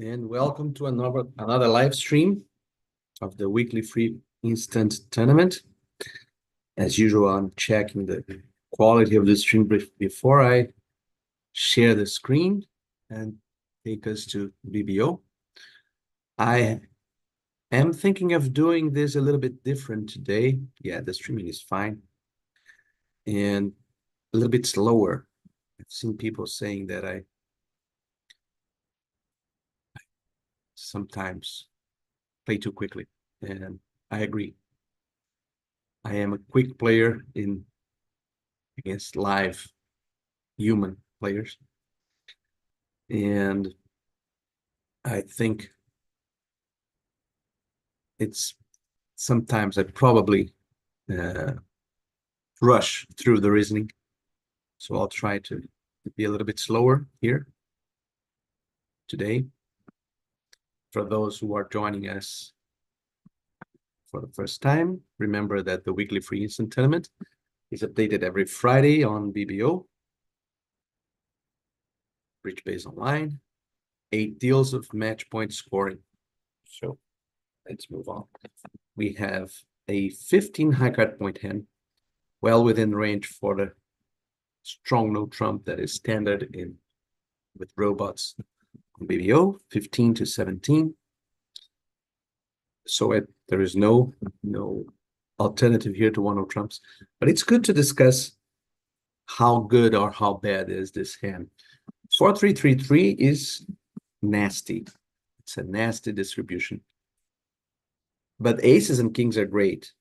And welcome to another live stream of the weekly free instant tournament. As usual, I'm checking the quality of the stream before I share the screen and take us to BBO. I am thinking of doing this a little bit different today. Yeah, the streaming is fine. And a little bit slower. I've seen people saying that I sometimes play too quickly, and I agree. I am a quick player against live human players, and I think it's sometimes I probably rush through the reasoning, so I'll try to be a little bit slower here today. For those who are joining us for the first time, remember that the weekly free instant tournament is updated every Friday on BBO, Bridge Base Online, 8 deals of match point scoring. So let's move on. We have a 15 high card point hand, well within range for the strong no trump that is standard with robots on BBO, 15 to 17. So there is no alternative here to one no trumps, but it's good to discuss how good or how bad is this hand. 4-3-3-3 is nasty. It's a nasty distribution. But aces and kings are great.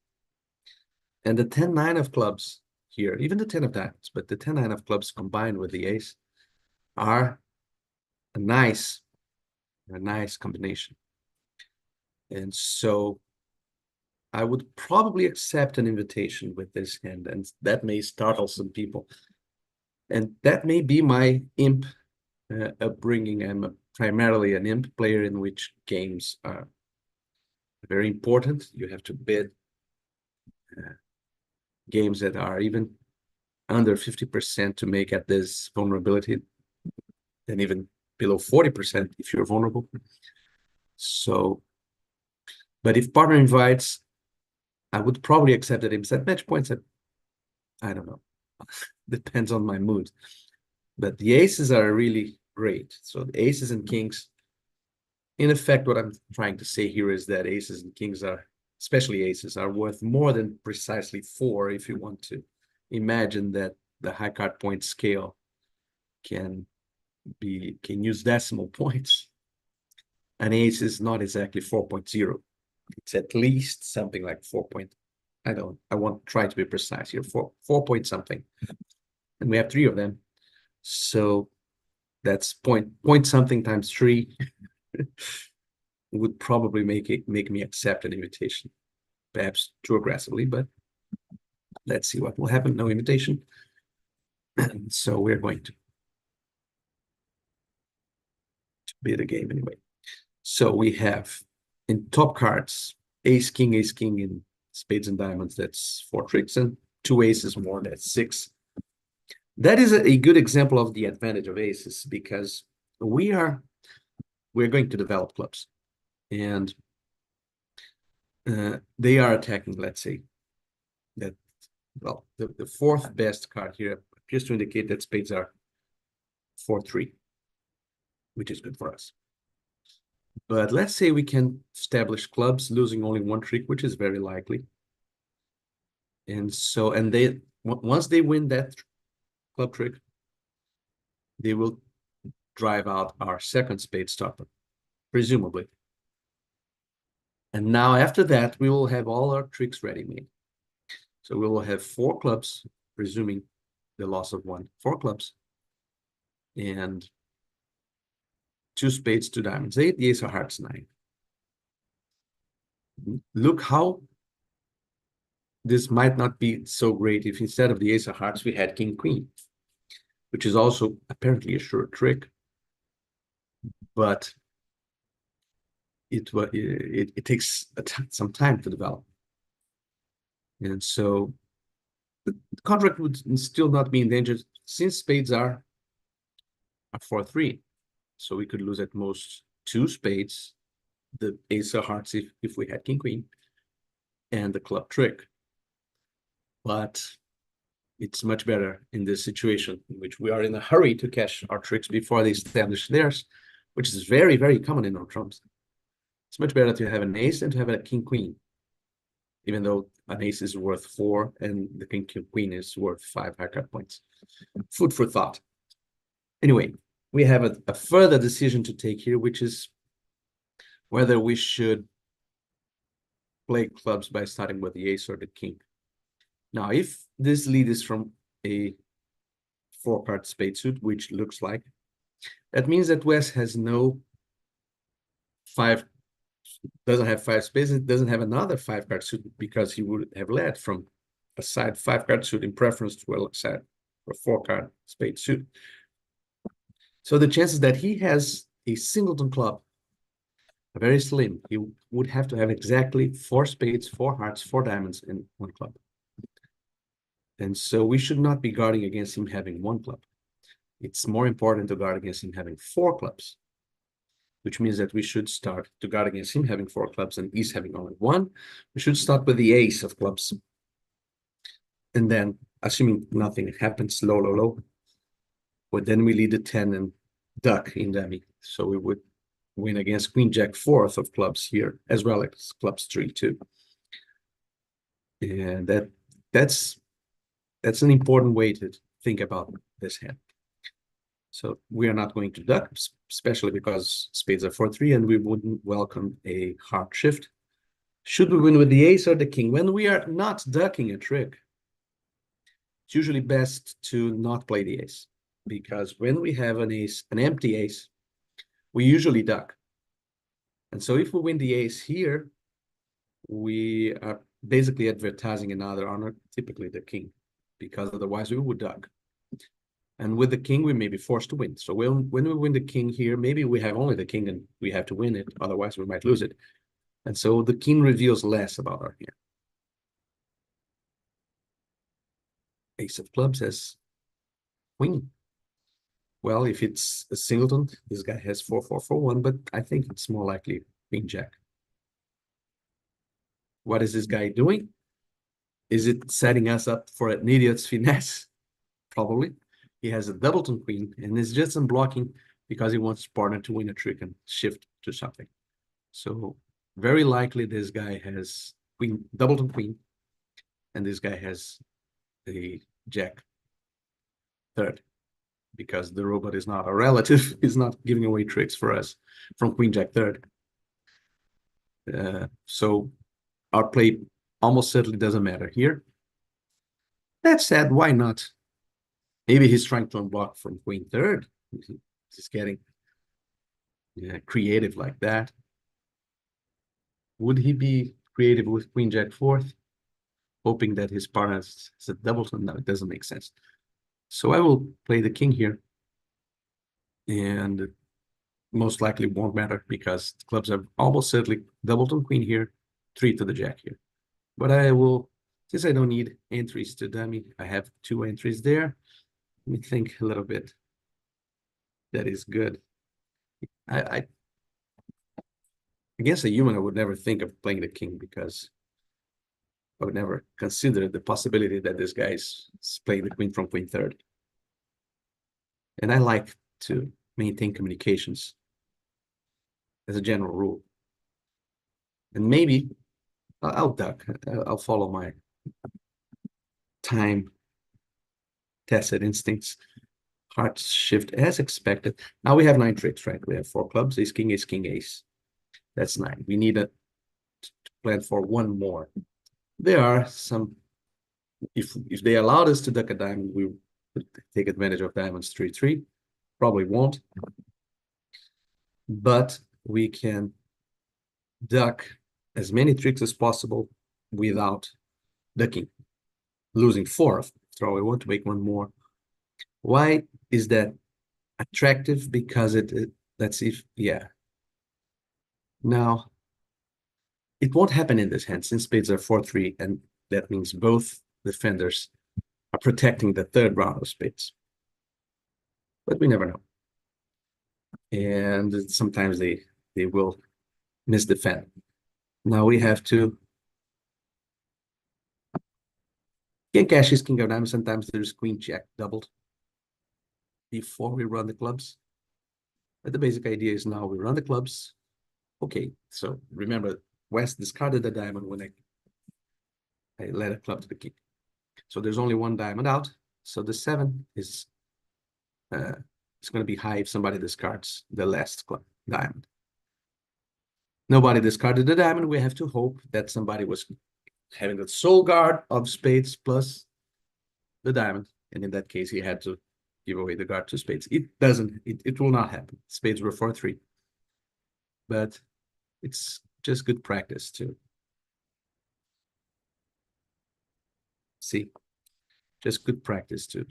And the 10-9 of clubs here, even the 10 of diamonds, but the 10-9 of clubs combined with the ace are a nice combination. And so I would probably accept an invitation with this hand, and that may startle some people. And that may be my imp upbringing. I'm primarily an imp player in which games are very important. You have to bid games that are even under 50% to make at this vulnerability, and even below 40% if you're vulnerable. So, but if partner invites, I would probably accept it. At match points, I don't know. Depends on my mood. But the aces are really great. So the aces and kings, in effect, what I'm trying to say here is that aces and kings are, especially aces, are worth more than precisely 4 if you want to imagine that the high card point scale can use decimal points. An ace is not exactly 4.0. It's at least something like 4. I won't try to be precise here, 4 point something. And we have 3 of them. So that's point something times 3 would probably make me accept an invitation. Perhaps too aggressively, but let's see what will happen. No invitation. So we're going to bid a game anyway. So we have in top cards, ace, king, in spades and diamonds, that's 4 tricks, and 2 aces more, that's 6. That is a good example of the advantage of aces, because we're going to develop clubs, and they are attacking, let's say, that, well, the 4th best card here appears to indicate that spades are 4-3, which is good for us. But let's say we can establish clubs losing only 1 trick, which is very likely. And so, and once they win that club trick, they will drive out our second spade stopper, presumably. And now after that, we will have all our tricks ready-made. So we will have 4 clubs, presuming the loss of 1, 4 clubs, and 2 spades, 2 diamonds, 8, the ace of hearts, 9. Look how this might not be so great if instead of the ace of hearts, we had king, queen, which is also apparently a sure trick, but it takes some time to develop. And so the contract would still not be in danger since spades are 4-3. So we could lose at most two spades, the ace of hearts if we had king queen, and the club trick. But it's much better in this situation in which we are in a hurry to cash our tricks before they establish theirs, which is very, very common in our trumps. It's much better to have an ace than to have a king queen, even though an ace is worth 4 and the king queen is worth 5 haircut points. Food for thought. Anyway, we have a further decision to take here, which is whether we should play clubs by starting with the ace or the king. Now, if this lead is from a 4-card spade suit, which looks like, that means that West has no doesn't have 5 spades, it doesn't have another 5-card suit because he would have led from a side 5-card suit in preference to a side or 4-card spade suit. So the chances that he has a singleton club are very slim. He would have to have exactly 4 spades, 4 hearts, 4 diamonds, and 1 club. And so we should not be guarding against him having 1 club. It's more important to guard against him having 4 clubs, which means that we should start to guard against him having 4 clubs and he's having only 1. We should start with the ace of clubs. And then, assuming nothing happens, low, low, low, but then we lead the 10 and duck in dummy. So we would win against queen jack 4th of clubs here, as well as clubs 3 too. And that's an important way to think about this hand. So we are not going to duck, especially because spades are 4-3, and we wouldn't welcome a hard shift. Should we win with the ace or the king? When we are not ducking a trick, it's usually best to not play the ace, because when we have an ace, an empty ace, we usually duck. And so if we win the ace here, we are basically advertising another honor, typically the king, because otherwise we would duck. And with the king, we may be forced to win. So when we win the king here, maybe we have only the king and we have to win it. Otherwise, we might lose it. And so the king reveals less about our hand. Ace of clubs has queen. Well, if it's a singleton, this guy has 4-4-4-1, but I think it's more likely queen jack. What is this guy doing? Is it setting us up for an idiot's finesse? Probably. He has a doubleton queen and is just unblocking because he wants his partner to win a trick and shift to something. So very likely this guy has queen, doubleton queen, and this guy has a jack 3rd, because the robot is not a relative, is not giving away tricks for us from queen jack 3rd. So our play almost certainly doesn't matter here. That said, why not? Maybe he's trying to unblock from queen 3rd. He's getting creative like that. Would he be creative with queen jack 4th, hoping that his partner is a doubleton? No, it doesn't make sense. So I will play the king here, and most likely won't matter because clubs are almost certainly doubleton queen here, 3 to the jack here. But I will, since I don't need entries to dummy, I have 2 entries there. Let me think a little bit. That is good. I against a human, I would never think of playing the king because I would never consider the possibility that this guy's playing the queen from queen 3rd. And I like to maintain communications as a general rule. And maybe I'll duck. I'll follow my time-tested instincts. Heart shift as expected. Now we have 9 tricks, right? We have 4 clubs, ace, king, ace. That's 9. We need to plan for 1 more. There are some, if they allowed us to duck a diamond, we would take advantage of diamonds 3-3. Probably won't. But we can duck as many tricks as possible without ducking, losing 4 after all. We want to make 1 more. Why is that attractive? Because let's see if, yeah. Now, it won't happen in this hand since spades are 4-3, and that means both defenders are protecting the 3rd round of spades. But we never know. And sometimes they they will misdefend. Now we have to king cash is king of diamonds. Sometimes there's queen check doubled before we run the clubs. But the basic idea is now we run the clubs. Okay, so remember, West discarded the diamond when I led a club to the king. So there's only one diamond out. So the 7 is it's going to be high if somebody discards the last club diamond. Nobody discarded the diamond. We have to hope that somebody was having the soul guard of spades plus the diamond. And in that case, he had to give away the guard to spades. It doesn't, it will not happen. Spades were 4-3. But it's just good practice to see. Just good practice to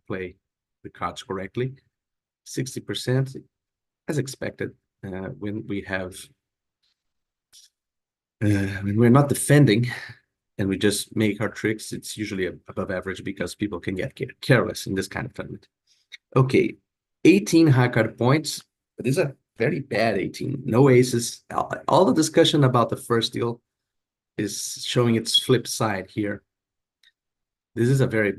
play the cards correctly. 60% as expected when we have when we're not defending and we just make our tricks, it's usually above average because people can get careless in this kind of tournament. Okay, 18 high card points. But these are very bad 18. No aces. All the discussion about the first deal is showing its flip side here. This is a very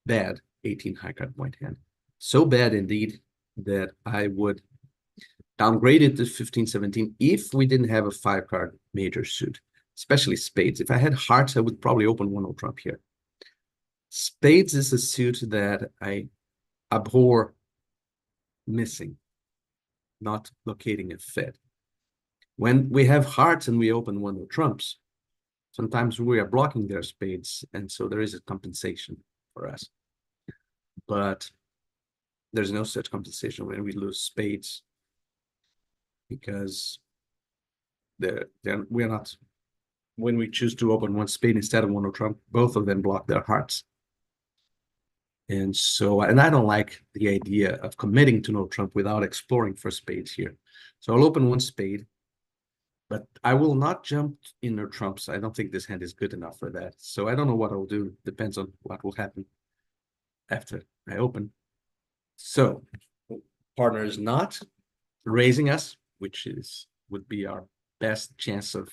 bad 18 high card point hand. So bad indeed that I would downgrade it to 15, 17 if we didn't have a 5-card major suit, especially spades. If I had hearts, I would probably open 1-0 trump here. Spades is a suit that I abhor missing, not locating a fed. When we have hearts and we open 1-0 trumps, sometimes we are blocking their spades, and so there is a compensation for us. But there's no such compensation when we lose spades because we're not, when we choose to open one spade instead of 1-0 trump, both of them block their hearts. And so, and I don't like the idea of committing to no trump without exploring for spades here. So I'll open one spade, but I will not jump in no trumps. I don't think this hand is good enough for that. So I don't know what I'll do. Depends on what will happen after I open. So partner is not raising us, which would be our best chance of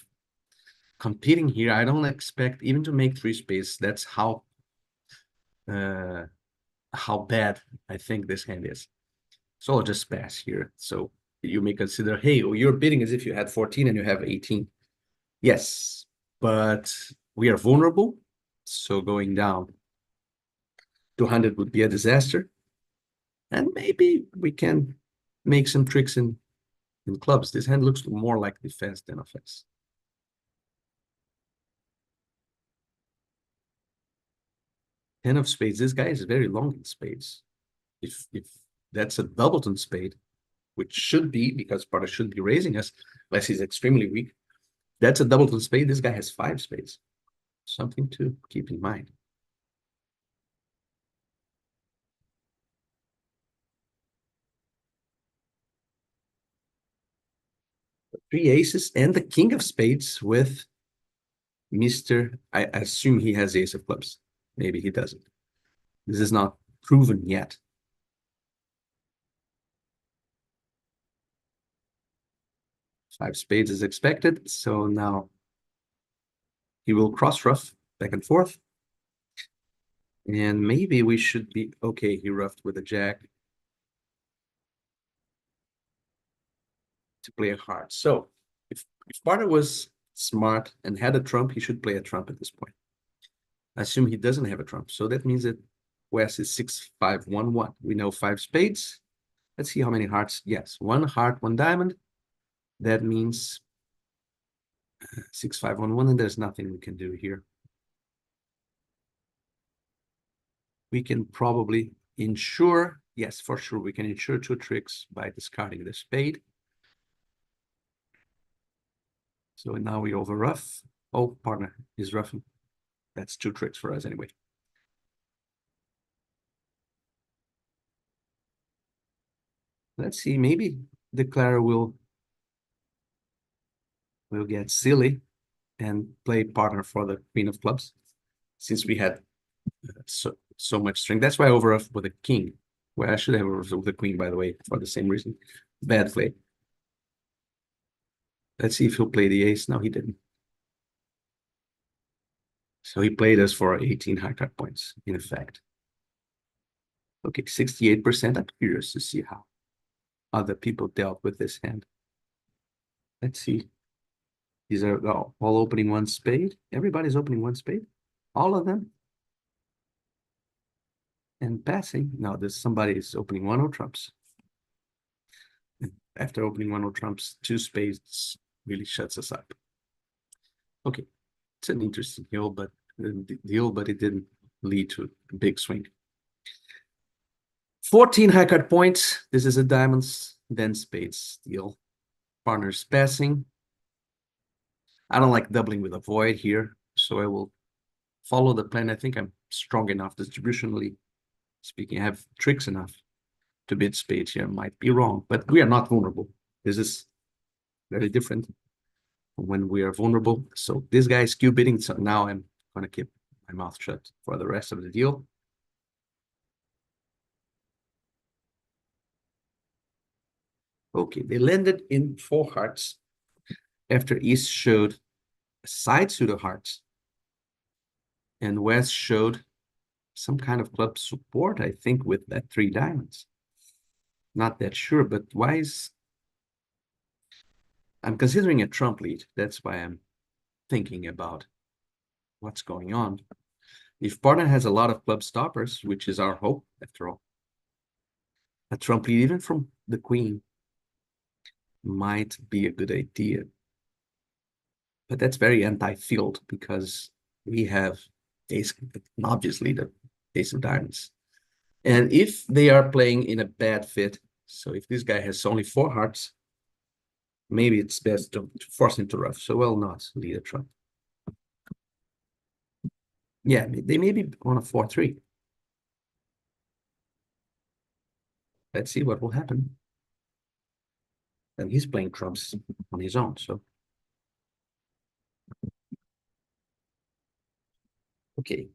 competing here. I don't expect even to make 3 spades. That's how bad I think this hand is. So I'll just pass here. So you may consider, hey, well, you're bidding as if you had 14 and you have 18. Yes, but we are vulnerable. So going down 200 would be a disaster. And maybe we can make some tricks in clubs. This hand looks more like defense than offense. 10 of spades. This guy is very long in spades. If that's a doubleton spade, which should be, because partner should be raising us, unless he's extremely weak. That's a doubleton spade. This guy has 5 spades. Something to keep in mind. Three aces and the king of spades with Mr. I assume he has ace of clubs. Maybe he doesn't. This is not proven yet. Five spades is expected. So now he will cross rough back and forth. And maybe we should be okay. He roughed with a jack to play a heart. So if partner was smart and had a trump, he should play a trump at this point. I assume he doesn't have a trump. So that means that West is 6-5-1-1. We know 5 spades. Let's see how many hearts. Yes, 1 heart, 1 diamond. That means 6-5-1-1, and there's nothing we can do here. We can probably ensure, yes, for sure, we can ensure 2 tricks by discarding the spade. So now we over rough. Oh, partner is roughing. That's 2 tricks for us anyway. Let's see, maybe Declare will get silly and play partner for the queen of clubs, since we had so much string. That's why I overruffed with a king. Well, I should have overruffed with a queen, by the way, for the same reason. Bad play. Let's see if he'll play the ace. No, he didn't. So he played us for 18 high card points, in effect. Okay, 68%. I'm curious to see how other people dealt with this hand. Let's see. These are all opening one spade. Everybody's opening one spade. All of them. And passing. Now there's somebody is opening one of trumps. After opening one of trumps, two spades really shuts us up. Okay, it's an interesting deal, but it didn't lead to a big swing. 14 high card points. This is a diamonds, then spades deal. Partners passing. I don't like doubling with a void here, so I will follow the plan. I think I'm strong enough distributionally speaking. I have tricks enough to bid spades here. Might be wrong, but we are not vulnerable. This is very different when we are vulnerable. So this guy is Q bidding, so now I'm going to keep my mouth shut for the rest of the deal. Okay, they landed in 4 hearts after East showed a side suit of hearts and West showed some kind of club support, I think, with that 3 diamonds. Not that sure, but why is... I'm considering a trump lead. That's why I'm thinking about what's going on. If partner has a lot of club stoppers, which is our hope, after all, a trump lead, even from the queen, might be a good idea. But that's very anti-field because we have ace, obviously the ace of diamonds. And if they are playing in a bad fit, so if this guy has only 4 hearts, maybe it's best to force him to rough. So we'll not lead a trump. Yeah, they may be on a 4-3. Let's see what will happen. And he's playing trumps on his own, so. Okay,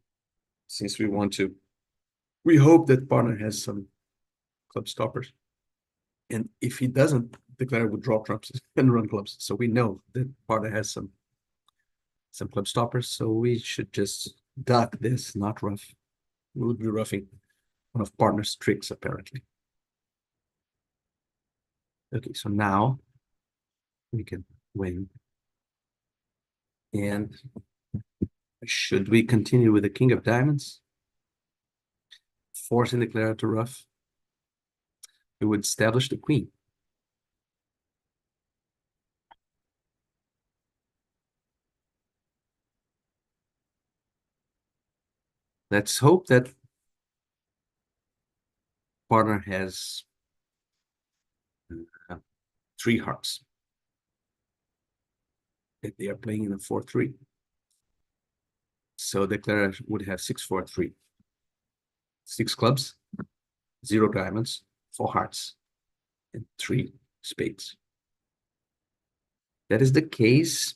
since we hope that partner has some club stoppers. And if he doesn't, declare would draw trumps and run clubs. So we know that partner has some club stoppers, so we should just duck this, not rough. We would be roughing one of partner's tricks, apparently. Okay, so now we can win. And should we continue with the king of diamonds? Forcing the declarer to rough. It would establish the queen. Let's hope that partner has 3 hearts. If they are playing in a 4-3. So the declarer would have 6-4-3. 6 clubs, 0 diamonds, 4 hearts, and 3 spades. That is the case.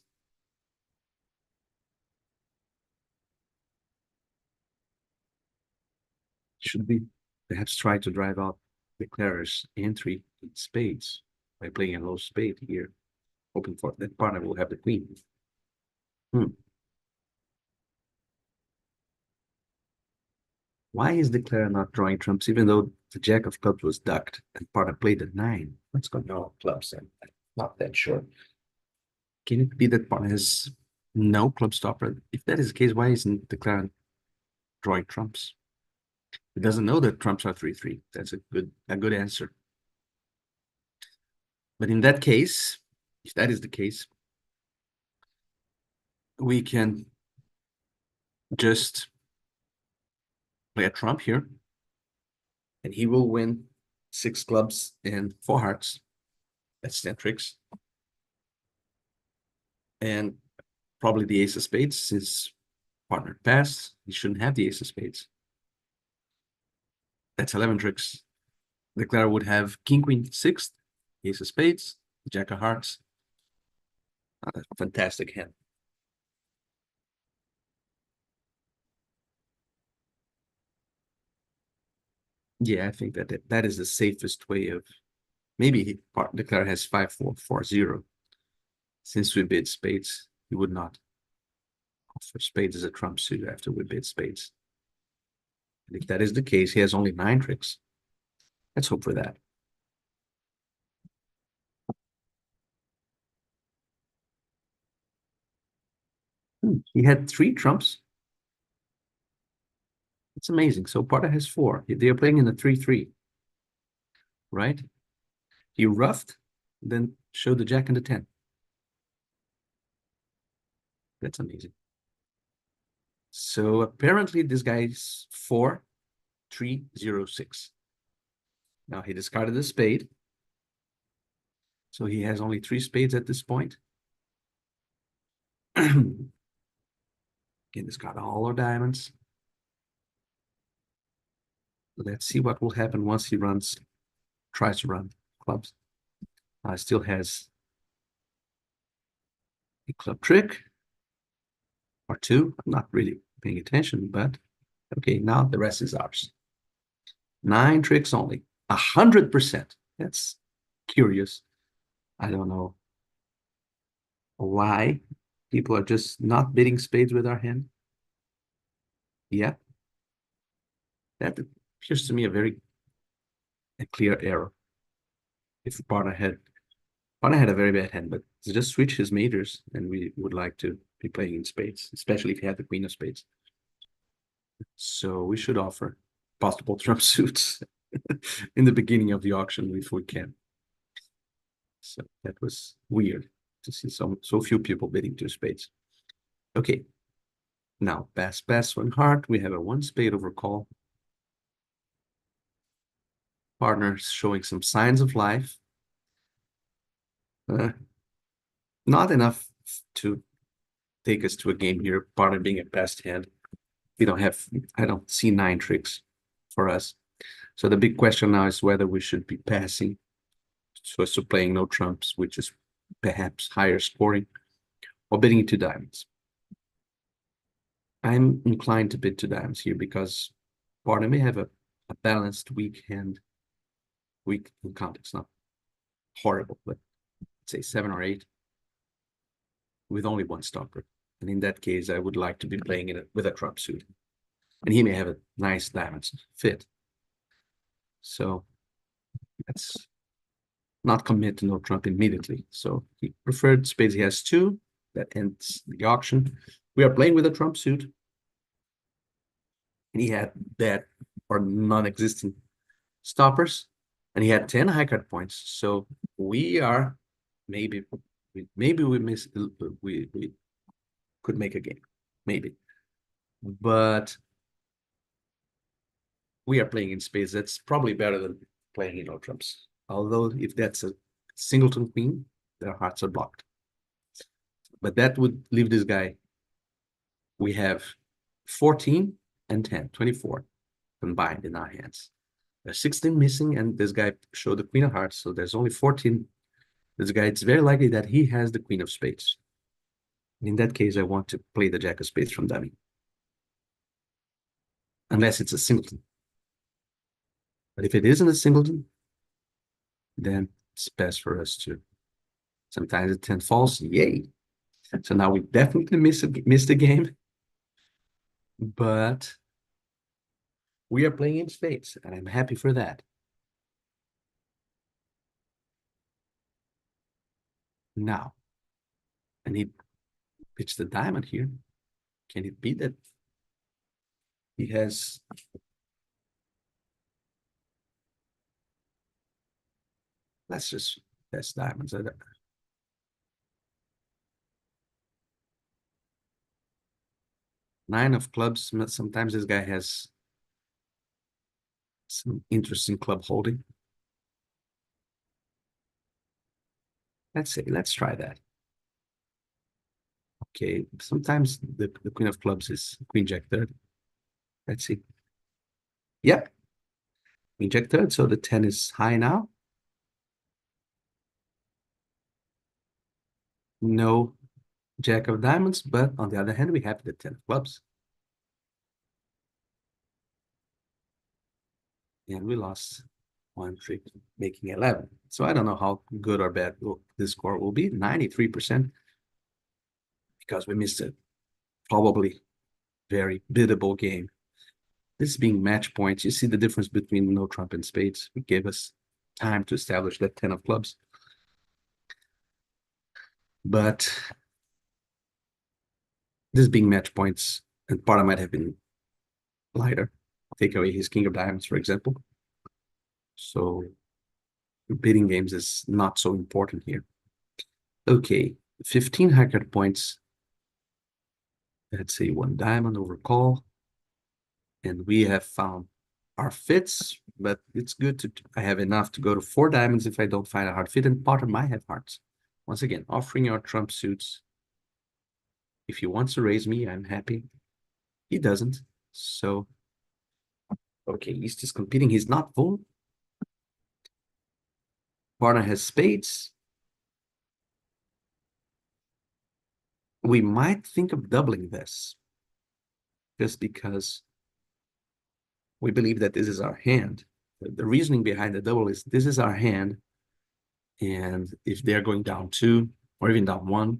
Should we perhaps try to drive out the declarer's entry in spades by playing a low spade here, hoping for that partner will have the queen. Why is the declarer not drawing trumps, even though the jack of clubs was ducked and partner played a 9? Let's go no clubs. I'm not that sure. Can it be that partner has no club stopper? If that is the case, why isn't the declarer drawing trumps? It doesn't know that trumps are 3-3. That's a good answer. But in that case, if that is the case, we can just play a trump here, and he will win 6 clubs and 4 hearts. That's 10 tricks. And probably the ace of spades, since partner passed, he shouldn't have the ace of spades. That's 11 tricks. The declarer would have king, queen, 6th, ace of spades, jack of hearts. Fantastic hand. Yeah, I think that is the safest way of... Maybe declarer has 5-4-4-0. Since we bid spades, he would not offer spades as a trump suit after we bid spades. And if that is the case, he has only 9 tricks. Let's hope for that. He had 3 trumps. It's amazing. So Parta has 4. They are playing in a 3-3, right? He ruffed, then showed the jack and the 10. That's amazing. So apparently this guy's 4-3-0-6. Now he discarded a spade. So he has only 3 spades at this point. Again, discard all our diamonds. Let's see what will happen once he tries to run clubs. Still has a club trick or 2. I'm not really paying attention, but okay, now the rest is ours. 9 tricks only, 100%. That's curious. I don't know why people are just not bidding spades with our hand. Yeah, that appears to me a clear error. If Parta had a very bad hand, but just switch his majors, and we would like to be playing in spades, especially if he had the queen of spades. So we should offer possible trump suits in the beginning of the auction if we can. So that was weird to see so few people bidding 2 spades. Okay, now pass 1 heart. We have a 1 spade over call. Partner showing some signs of life. Not enough to take us to a game here. Partner being a best hand. I don't see 9 tricks for us. So the big question now is whether we should be passing, so as to playing no trumps, which is perhaps higher scoring, or bidding 2 diamonds. I'm inclined to bid 2 diamonds here because partner may have a balanced weak hand. Weak in context, not horrible, but let's say 7 or 8 with only 1 stopper. And in that case, I would like to be playing with a trump suit. And he may have a nice diamonds fit. So let's not commit to no trump immediately. So he preferred spades. He has 2. That ends the auction. We are playing with a trump suit. And he had bad or non-existent stoppers. And he had 10 high card points. So we are maybe we could make a game. Maybe. But we are playing in spades. That's probably better than playing in no trumps. Although if that's a singleton queen, their hearts are blocked. But that would leave this guy. We have 14 and 10, 24 combined in our hands. There's 16 missing, and this guy showed the queen of hearts, so there's only 14. This guy, it's very likely that he has the queen of spades. In that case, I want to play the jack of spades from dummy. Unless it's a singleton. But if it isn't a singleton, then it's best for us to. Sometimes the 10 falls, yay. So now we definitely missed the game. But we are playing in spades, and I'm happy for that. Now, and he pitched the diamond here. Can it be that he has let's just test diamonds. 9 of clubs. Sometimes this guy has some interesting club holding. Let's try that. Okay, sometimes the queen of clubs is queen jack third. Let's see. Yep. Queen jack third, so the 10 is high now. No jack of diamonds, but on the other hand, we have the 10 of clubs. And we lost one trick making 11. So I don't know how good or bad this score will be. 93% because we missed a probably very biddable game. This being match points, you see the difference between no trump and spades. It gave us time to establish that 10 of clubs. But this being match points, and part might have been lighter. Take away his king of diamonds, for example. So bidding games is not so important here. Okay, 15 hard points. Let's say one diamond over call. And we have found our fits, but it's good to, I have enough to go to 4 diamonds if I don't find a hard fit, and Potter might have hearts. Once again, offering your trump suits. If he wants to raise me, I'm happy. He doesn't. So, okay, he's just competing. He's not full. Partner has spades. We might think of doubling this just because we believe that this is our hand. The reasoning behind the double is this is our hand. And if they're going down 2 or even down 1,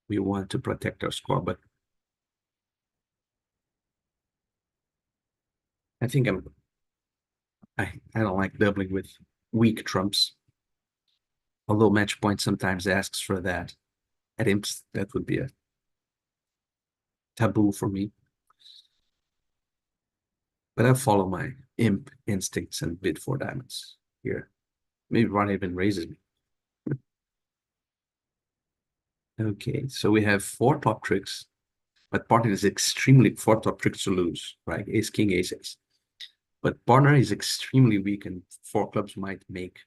we want to protect our score. But I think I don't like doubling with weak trumps. Although match point sometimes asks for that. At imps, that would be a taboo for me. But I follow my imp instincts and bid 4 diamonds here. Maybe Ron even raises me. Okay, so we have 4 top tricks, but partner is extremely 4 top tricks to lose, right? Ace, king, ace, ace. But partner is extremely weak, and 4 clubs might make.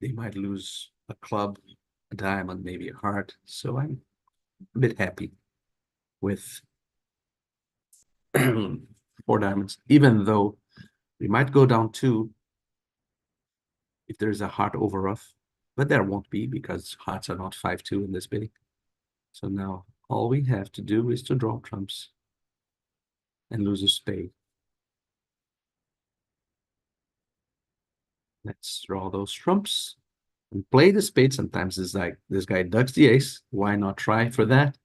They might lose a club, a diamond, maybe a heart. So I'm a bit happy with 4 diamonds, even though we might go down 2 if there's a heart over rough, but there won't be because hearts are not 5-2 in this bidding. So now all we have to do is to draw trumps and lose a spade. Let's draw those trumps and play the spade. Sometimes it's like this guy ducks the ace. Why not try for that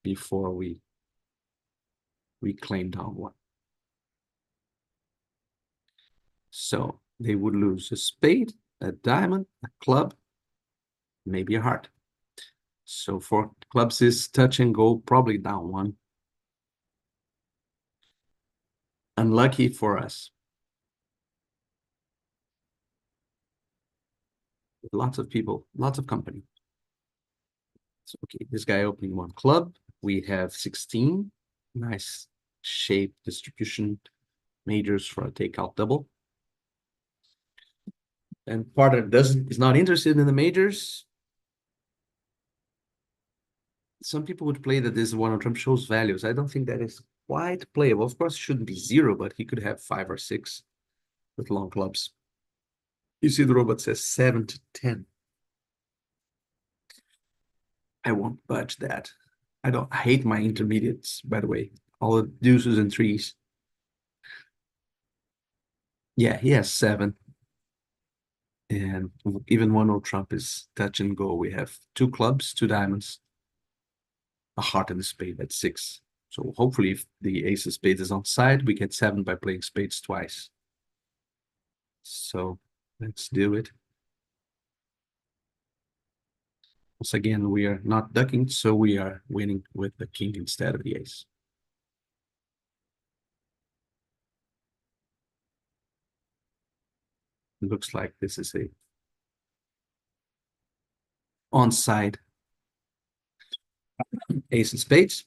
before we claim down 1? So they would lose a spade, a diamond, a club, maybe a heart. So 4 clubs is touch and go, probably down 1. Unlucky for us. Lots of people, lots of company. So, okay, this guy opening 1 club. We have 16. Nice shape distribution. Majors for a takeout double. And partner is not interested in the majors. Some people would play that this one on trump shows values. I don't think that is quite playable. Of course, it shouldn't be 0, but he could have 5 or 6 with long clubs. You see the robot says 7 to 10. I won't budge that. I hate my intermediates, by the way. All the deuces and 3s. Yeah, he has 7. And even 1 old trump is touch and go. We have 2 clubs, 2 diamonds, a heart and a spade at 6. So hopefully if the ace of spades is on side, we get 7 by playing spades twice. So let's do it. Once again, we are not ducking, so we are winning with the king instead of the ace. It looks like this is a onside ace of spades.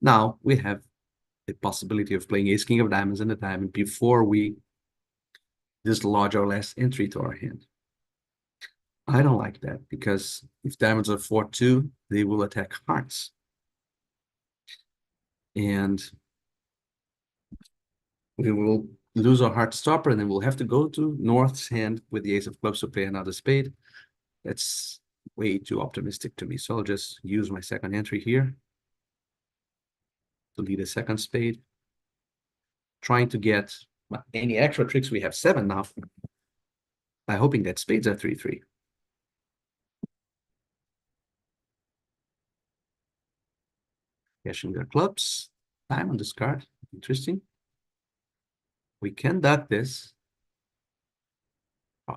Now we have the possibility of playing ace king of diamonds and a diamond before we dislodge our last entry to our hand. I don't like that because if diamonds are 4-2, they will attack hearts. And we will lose our heart stopper, and then we'll have to go to North's hand with the ace of clubs to play another spade. That's way too optimistic to me. So I'll just use my second entry here to lead a second spade, trying to get Any extra tricks, we have 7 now. I'm hoping that spades are 3-3. Cashing their clubs. Time on this card. Interesting. We can duck this. Oh.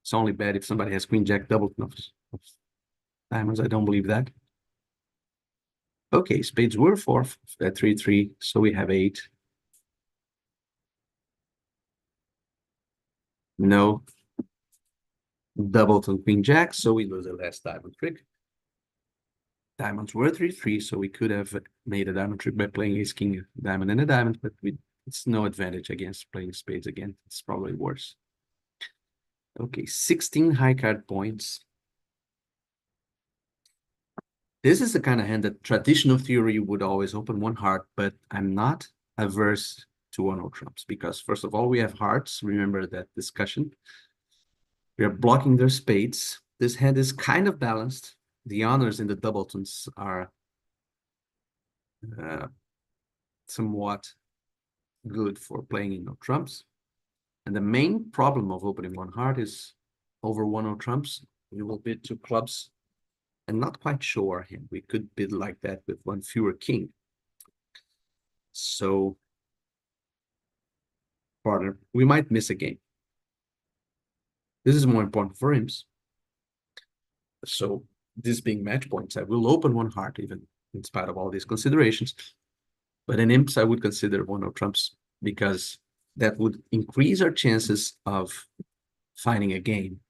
It's only bad if somebody has queen jack double of diamonds. I don't believe that. Okay, spades were 4 at 3-3, so we have 8. No double to queen jack, so we lose the last diamond trick. Diamonds were 3-3, so we could have made a diamond trick by playing ace king diamond and a diamond, but it's no advantage against playing spades again. It's probably worse. Okay, 16 high card points. This is the kind of hand that traditional theory would always open one heart, but I'm not averse to 1-0 trumps because, first of all, we have hearts. Remember that discussion. We are blocking their spades. This hand is kind of balanced. The honors in the doubletons are somewhat good for playing in no trumps. And the main problem of opening one heart is over 1-0 trumps, we will bid 2 clubs and not quite show our hand. We could bid like that with 1 fewer king. So, partner, we might miss a game. This is more important for imps. So, this being match points, I will open one heart even in spite of all these considerations. But in imps, I would consider 1-0 trumps because that would increase our chances of finding a game.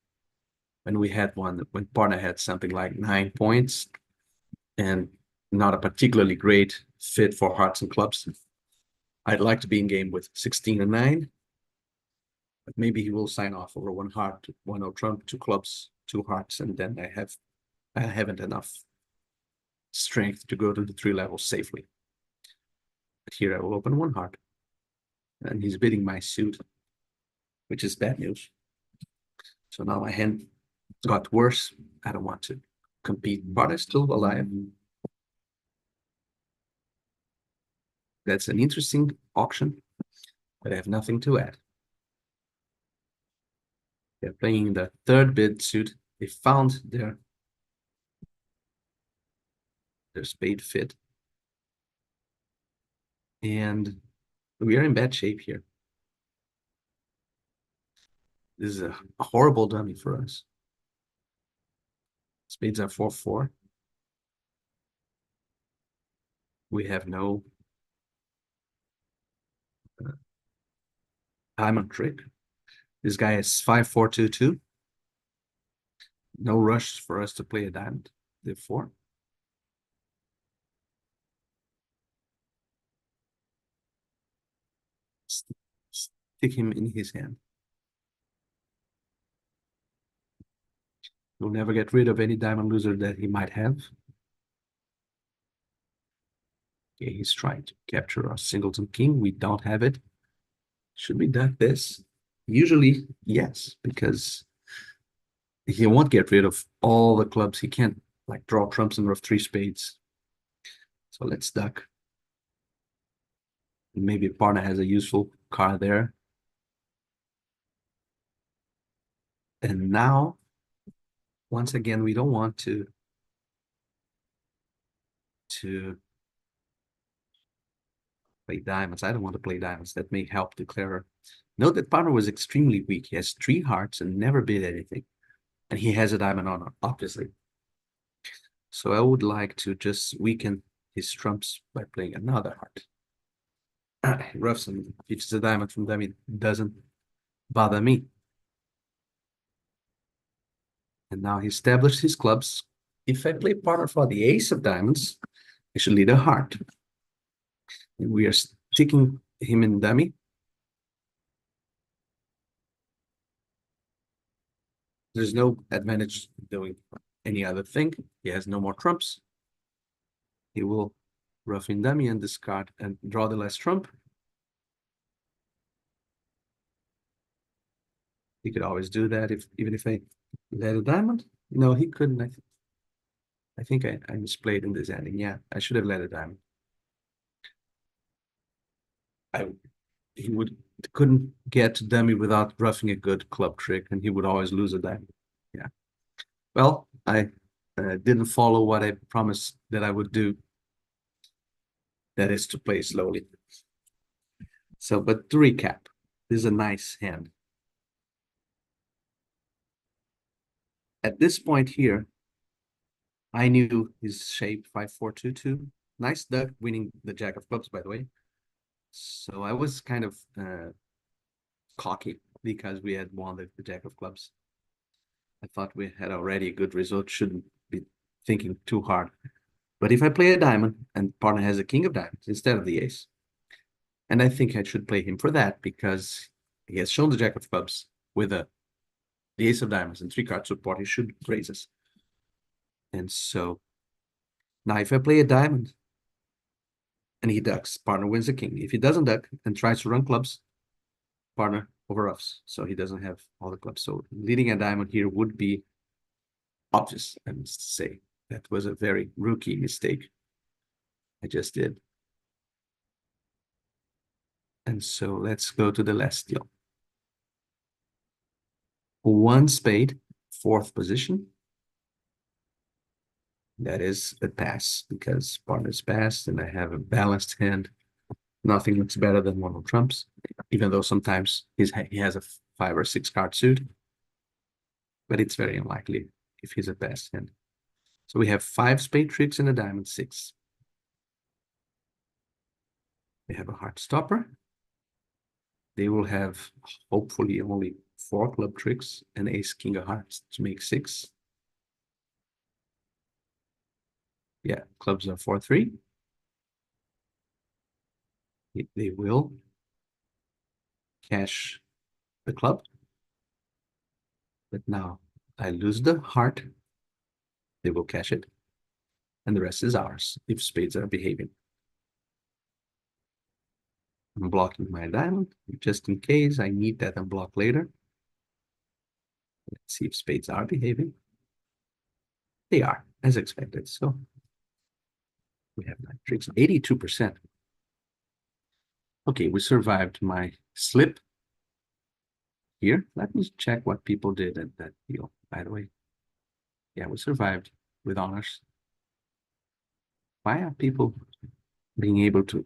When we had one, when partner had something like 9 points and not a particularly great fit for hearts and clubs, I'd like to be in game with 16 and 9, but maybe he will sign off over 1 heart, 1-0 trump, 2 clubs, 2 hearts, and then I haven't enough strength to go to the 3 levels safely. But here I will open 1 heart, and he's bidding my suit, which is bad news. So now my hand got worse. I don't want to compete, but I'm still alive. That's an interesting auction, but I have nothing to add. They're playing the 3rd bid suit. They found their spade fit. And we are in bad shape here. This is a horrible dummy for us. Spades are 4-4. We have no diamond trick. This guy is 5-4-2-2. No rush for us to play a diamond. Therefore, stick him in his hand. We'll never get rid of any diamond loser that he might have. Okay, he's trying to capture our singleton king. We don't have it. Should we duck this? Usually, yes, because he won't get rid of all the clubs. He can't like draw trumps and rough 3 spades. So let's duck. Maybe partner has a useful card there. And now, once again, we don't want to play diamonds. I don't want to play diamonds. That may help declare. Note that partner was extremely weak. He has 3 hearts and never bid anything. And he has a diamond honor, obviously. So I would like to just weaken his trumps by playing another heart. Roughs and if it's a diamond from them, it doesn't bother me. And now he established his clubs. If I play partner for the ace of diamonds, I should lead a heart. And we are sticking him in dummy. There's no advantage doing any other thing. He has no more trumps. He will rough in dummy and discard and draw the last trump. He could always do that even if I let a diamond. No, he couldn't. I think I misplayed in this ending. Yeah, I should have let a diamond. he couldn't get to dummy without roughing a good club trick, and he would always lose a diamond. Yeah. Well, I didn't follow what I promised that I would do. That is to play slowly. So, but to recap, this is a nice hand. At this point here, I knew his shape 5-4-2-2. Nice duck winning the jack of clubs, by the way. So I was kind of cocky because we had won the jack of clubs. I thought we had already a good result, shouldn't be thinking too hard. But if I play a diamond and partner has a king of diamonds instead of the ace, and I think I should play him for that because he has shown the jack of clubs with the ace of diamonds and 3-card support, he should raise us. And so now if I play a diamond and he ducks, partner wins the king. If he doesn't duck and tries to run clubs, partner overruffs. So he doesn't have all the clubs. So leading a diamond here would be obvious, I must say. That was a very rookie mistake I just did. And so let's go to the last deal. One spade, 4th position. That is a pass because partner's passed and I have a balanced hand. Nothing looks better than one of trumps, even though sometimes he has a 5 or 6 card suit. But it's very unlikely if he's a passed hand. So we have 5 spade tricks and a diamond 6. We have a heart stopper. They will have hopefully only 4 club tricks and ace king of hearts to make 6. Yeah, clubs are 4-3. They will cash the club. But now I lose the heart. They will cash it. And the rest is ours if spades are behaving. I'm blocking my diamond just in case I need that unblock later. Let's see if spades are behaving. They are, as expected. So we have 9 tricks, 82%. Okay, we survived my slip here. Let me check what people did at that deal, by the way. Yeah, we survived with honors. Why are people being able to...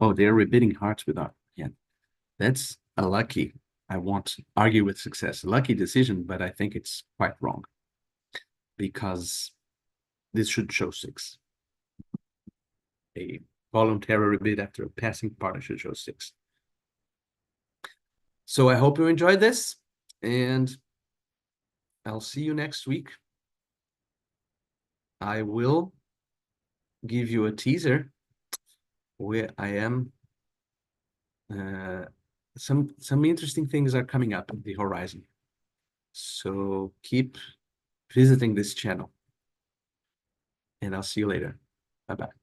Oh, they're rebidding hearts with honors. Yeah, that's a lucky, I won't argue with success, a lucky decision, but I think it's quite wrong because this should show 6. A voluntary rebid after a passing partner should show 6. So I hope you enjoyed this, and I'll see you next week. I will give you a teaser where I am. Some interesting things are coming up on the horizon. So keep visiting this channel, and I'll see you later. Bye-bye.